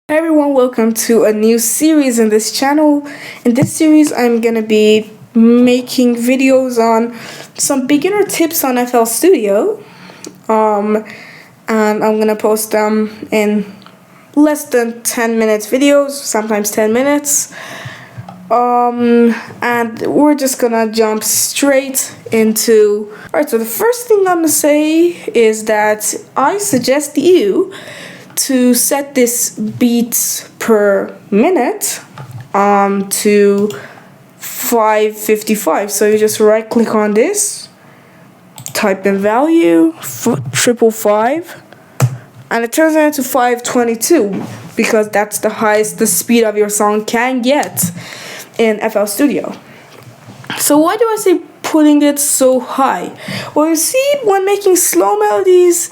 Hey everyone, welcome to a new series in this channel. In this series, I'm gonna be making videos on some beginner tips on FL Studio. Um, and I'm gonna post them in less than 10 minutes videos, sometimes 10 minutes. And we're just gonna jump straight into. Alright, so the first thing I'm gonna say is that I suggest you to set this beats per minute to 555. So you just right click on this, type in value 555, and it turns it into 522 because that's the highest the speed of your song can get in FL Studio. So why do I say putting it so high? Well, you see, when making slow melodies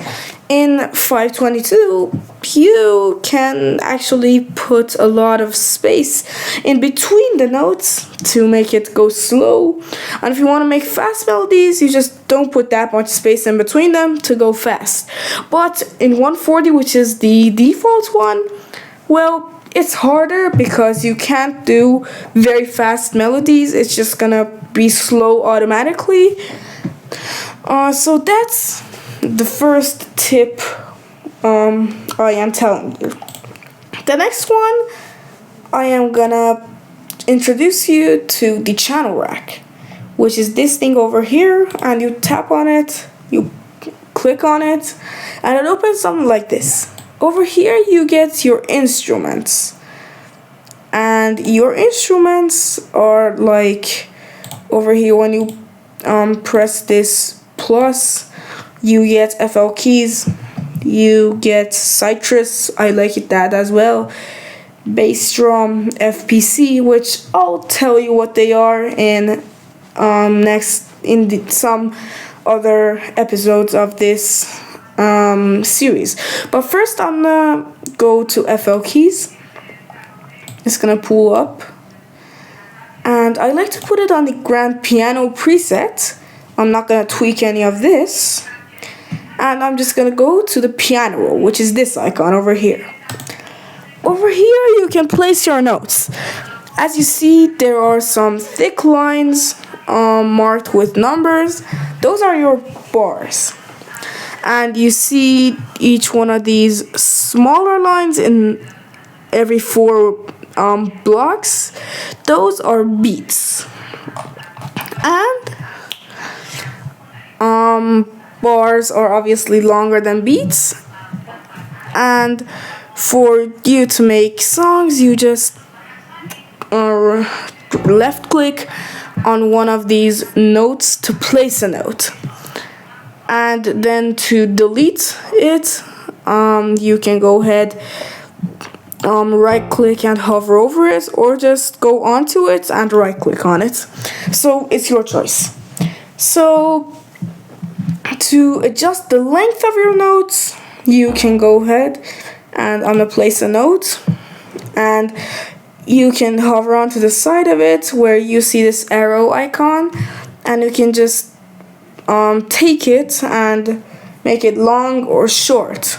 in 522, you can actually put a lot of space in between the notes to make it go slow. And if you want to make fast melodies, you just don't put that much space in between them to go fast. But in 140, which is the default one, well, it's harder because you can't do very fast melodies. It's just gonna be slow automatically. So that's the first tip I am telling you. The next one, I am gonna introduce you to the channel rack, which is this thing over here, and you tap on it, you click on it, and it opens something like this. Over here you get your instruments, and your instruments are like over here. When you press this plus, you get FL keys, you get Citrus, I like it that as well, bass drum, FPC, which I'll tell you what they are in some other episodes of this series. But first I'm gonna go to FL keys. It's gonna pull up, and I like to put it on the grand piano preset. I'm not gonna tweak any of this, and I'm just gonna go to the piano roll, which is this icon over here. Over here you can place your notes. As you see, there are some thick lines marked with numbers. Those are your bars. And you see each one of these smaller lines in every four blocks. Those are beats. And bars are obviously longer than beats. And for you to make songs, you just left click on one of these notes to place a note. And then to delete it, you can go ahead, right click and hover over it, or just go onto it and right click on it. So it's your choice. So to adjust the length of your notes, you can go ahead and I'm gonna place a note, and you can hover onto the side of it where you see this arrow icon, and you can just take it and make it long or short.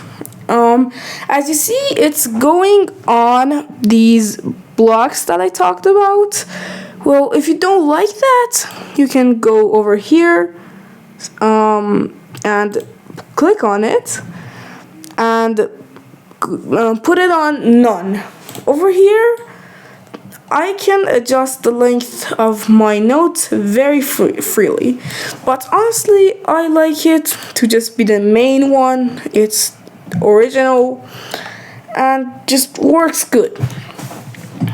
As you see, it's going on these blocks that I talked about. Well, if you don't like that, you can go over here and click on it and put it on none. Over here, I can adjust the length of my notes very freely, but honestly, I like it to just be the main one. It's original and just works good.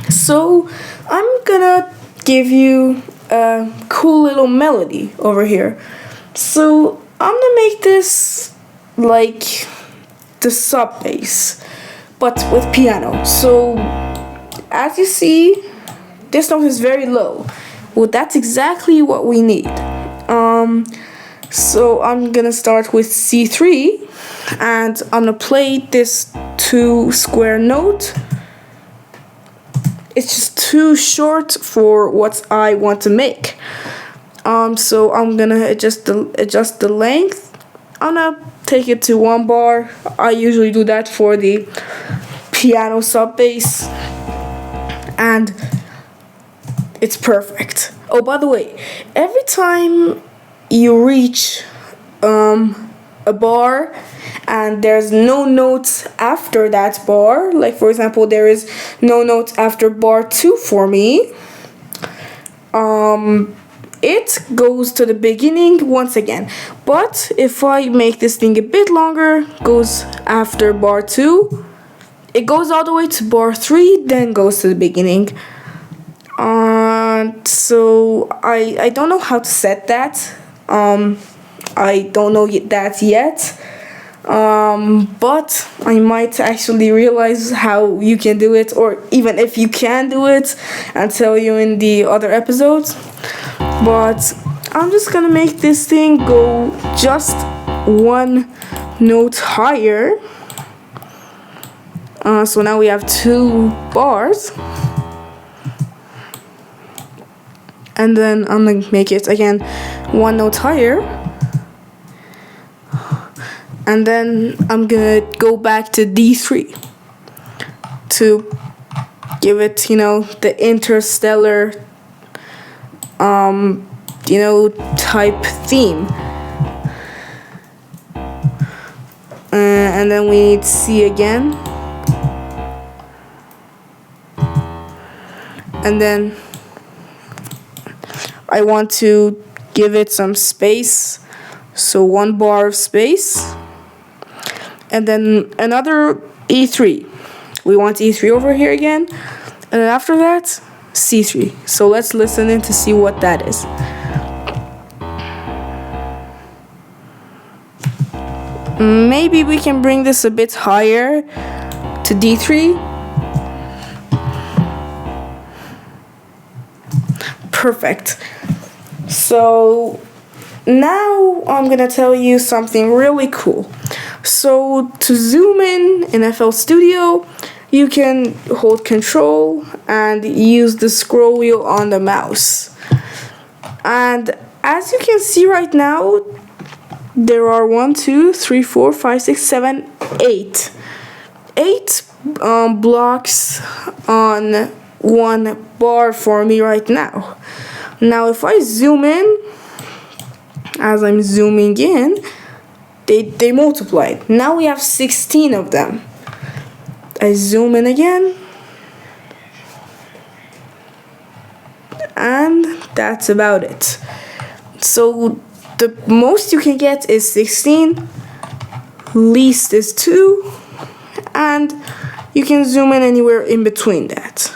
So I'm gonna give you a cool little melody over here. So I'm gonna make this like the sub bass, but with piano. So as you see, this note is very low. Well, that's exactly what we need. So I'm gonna start with C3, and I'm gonna play this 2 square note. It's just too short for what I want to make. So I'm gonna adjust the length. I'm gonna take it to 1 bar. I usually do that for the piano sub bass, and it's perfect. Oh, by the way, every time you reach a bar and there's no notes after that bar, like for example there is no notes after bar 2 for me, it goes to the beginning once again. But if I make this thing a bit longer, goes after bar 2, it goes all the way to bar 3, then goes to the beginning. So I don't know how to set that. I don't know that yet. But I might actually realize how you can do it, or even if you can do it, and tell you in the other episodes. But I'm just gonna make this thing go just one note higher. So now we have 2 bars. And then I'm gonna make it again one note higher. And then I'm gonna go back to D3 to give it, the interstellar, type theme. And then we need C again. And then I want to give it some space, so 1 bar of space, and then another E3. We want E3 over here again, and then after that, C3. So let's listen in to see what that is. Maybe we can bring this a bit higher to D3. Perfect. So now I'm gonna tell you something really cool. So to zoom in FL Studio, you can hold Control and use the scroll wheel on the mouse. And as you can see right now, there are 1, 2, 3, 4, 5, 6, 7, 8. 8 blocks on 1 bar for me right now. Now if I zoom in, as I'm zooming in, they multiplied. Now we have 16 of them. I zoom in again, and that's about it. So the most you can get is 16, least is 2, and you can zoom in anywhere in between that.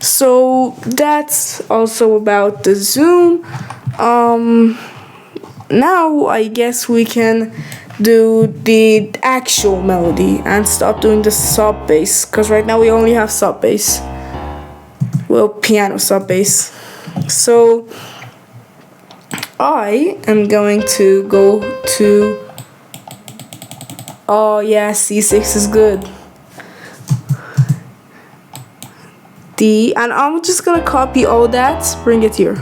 So that's also about the zoom. Now I guess we can do the actual melody and stop doing the sub bass, because right now we only have sub bass. Well, piano sub bass. So I am going to go to, oh yeah, C6 is good. D, and I'm just gonna copy all that, bring it here.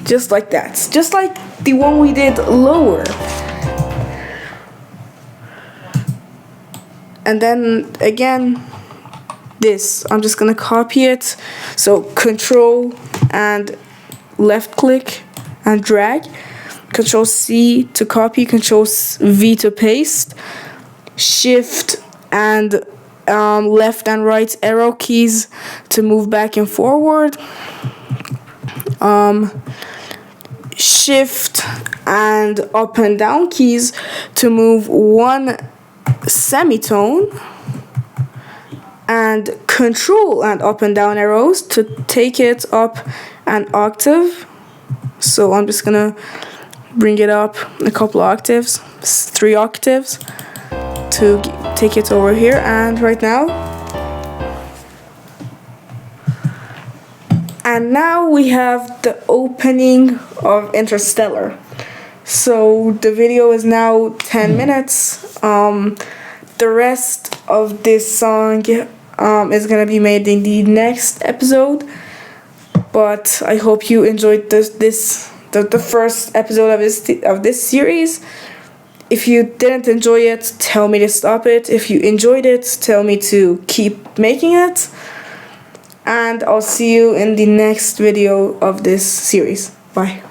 Just like that, just like the one we did lower. And then again, this, I'm just gonna copy it. So Control and left click and drag. Control C to copy, Control V to paste. Shift and left and right arrow keys to move back and forward. Shift and up and down keys to move 1 semitone, and Control and up and down arrows to take it up an octave. So I'm just gonna bring it up a couple octaves, 3 octaves, to take it over here. And right now, and now we have the opening of Interstellar. So the video is now 10 minutes. The rest of this song is gonna be made in the next episode. But I hope you enjoyed the first episode of this series. If you didn't enjoy it, tell me to stop it. If you enjoyed it, tell me to keep making it. And I'll see you in the next video of this series. Bye.